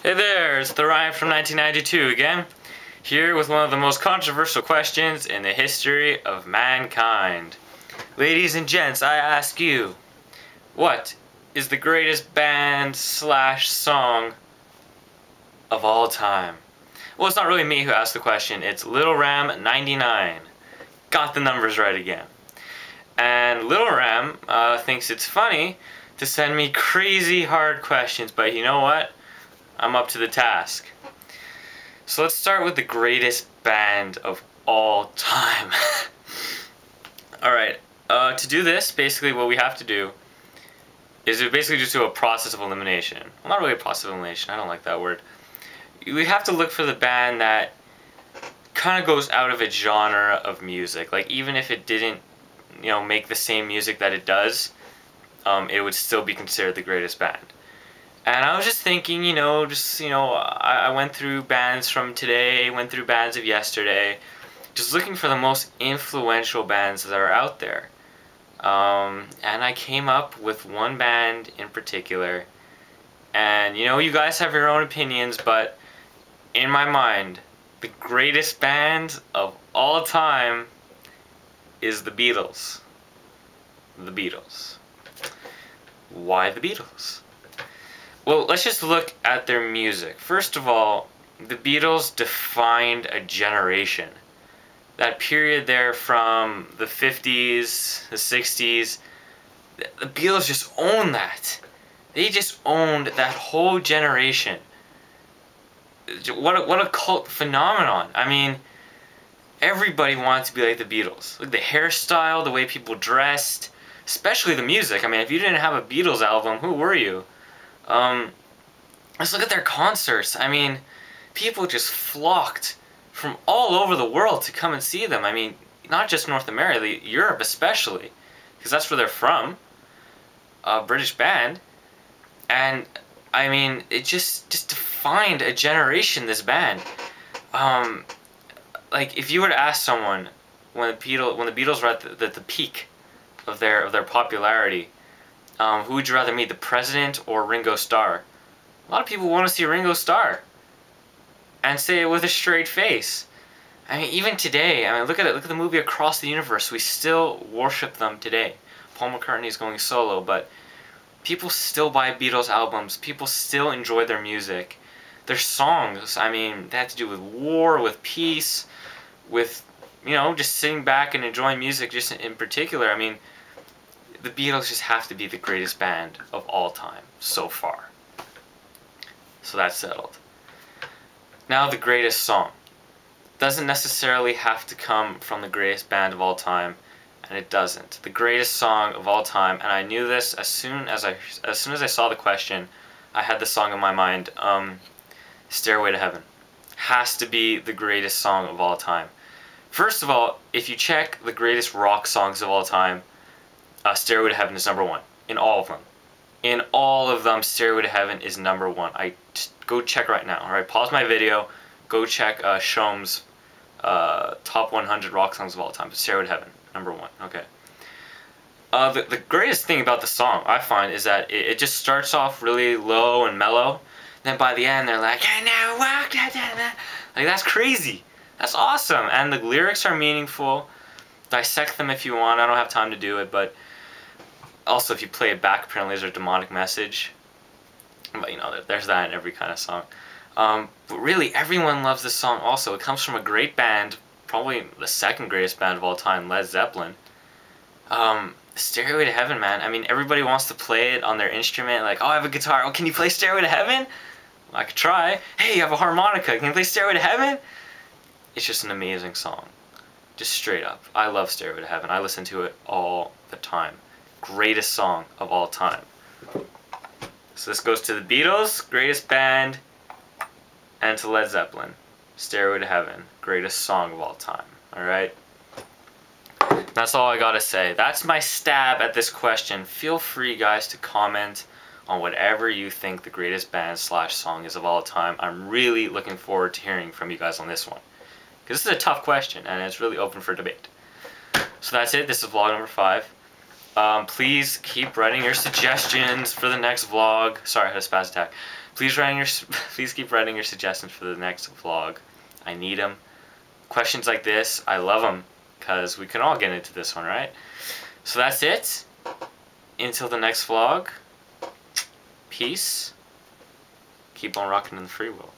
Hey there, it's the Ryan from 1992 again, here with one of the most controversial questions in the history of mankind. Ladies and gents, I ask you, what is the greatest band slash song of all time? Well, it's not really me who asked the question, it's TheRyanFrom1992. Got the numbers right again. And Little Ram thinks it's funny to send me crazy hard questions, but you know what? I'm up to the task. So let's start with the greatest band of all time. Alright, to do this, basically what we have to do is we basically just do a process of elimination. Well, not really a process of elimination, I don't like that word. We have to look for the band that kind of goes out of its genre of music. Like, even if it didn't, make the same music that it does, it would still be considered the greatest band. And I was just thinking, I went through bands from today, went through bands of yesterday, just looking for the most influential bands that are out there. And I came up with one band in particular. And, you guys have your own opinions, but in my mind, the greatest band of all time is the Beatles. The Beatles. Why the Beatles? Well, let's just look at their music. First of all, the Beatles defined a generation. That period there from the 50s, the 60s, the Beatles just owned that. They just owned that whole generation. What a cult phenomenon. I mean, everybody wanted to be like the Beatles. Look, the hairstyle, the way people dressed, especially the music. I mean, if you didn't have a Beatles album, who were you? Let's look at their concerts. I mean, people just flocked from all over the world to come and see them. I mean, not just North America, Europe especially, because that's where they're from. A British band. And, I mean, it just defined a generation, this band. Like, if you were to ask someone when the Beatles were at the peak of their popularity, who would you rather meet, the President or Ringo Starr? A lot of people want to see Ringo Starr, and say it with a straight face. I mean, even today, I mean, look at the movie Across the Universe. We still worship them today. Paul McCartney is going solo, but people still buy Beatles albums. People still enjoy their music. Their songs, I mean, they had to do with war, with peace, with, just sitting back and enjoying music just in particular. I mean, the Beatles just have to be the greatest band of all time, so far. So that's settled. Now the greatest song. Doesn't necessarily have to come from the greatest band of all time, and it doesn't. The greatest song of all time, and I knew this as soon as I saw the question, I had the song in my mind. Stairway to Heaven has to be the greatest song of all time. First of all, if you check the greatest rock songs of all time, Stairway to Heaven is #1 in all of them. In all of them, Stairway to Heaven is #1. Go check right now. All right, pause my video. Go check Shom's top 100 rock songs of all time. Stairway to Heaven, #1. Okay. The greatest thing about the song, I find, is that it just starts off really low and mellow. Then by the end, they're like, "I now walk." Like, that's crazy. That's awesome. And the lyrics are meaningful. Dissect them if you want. I don't have time to do it, but also if you play it back, apparently there's a demonic message. But there's that in every kind of song. But really, everyone loves this song also. It comes from a great band, probably the second greatest band of all time, Led Zeppelin. Stairway to Heaven, man. I mean, everybody wants to play it on their instrument. Like, oh, I have a guitar. Oh, can you play Stairway to Heaven? Well, I could try. Hey, you have a harmonica. Can you play Stairway to Heaven? It's just an amazing song. Just straight up. I love Stairway to Heaven. I listen to it all the time. Greatest song of all time. So this goes to the Beatles, greatest band, and to Led Zeppelin. Stairway to Heaven, greatest song of all time. Alright? That's all I gotta say. That's my stab at this question. Feel free, guys, to comment on whatever you think the greatest band slash song is of all time. I'm really looking forward to hearing from you guys on this one, because this is a tough question, and it's really open for debate. So that's it. This is vlog number 5. Please keep writing your suggestions for the next vlog. Sorry, I had a spaz attack. Please please keep writing your suggestions for the next vlog. I need them. Questions like this, I love them, because we can all get into this one, right? So that's it. Until the next vlog, peace. Keep on rocking in the free world.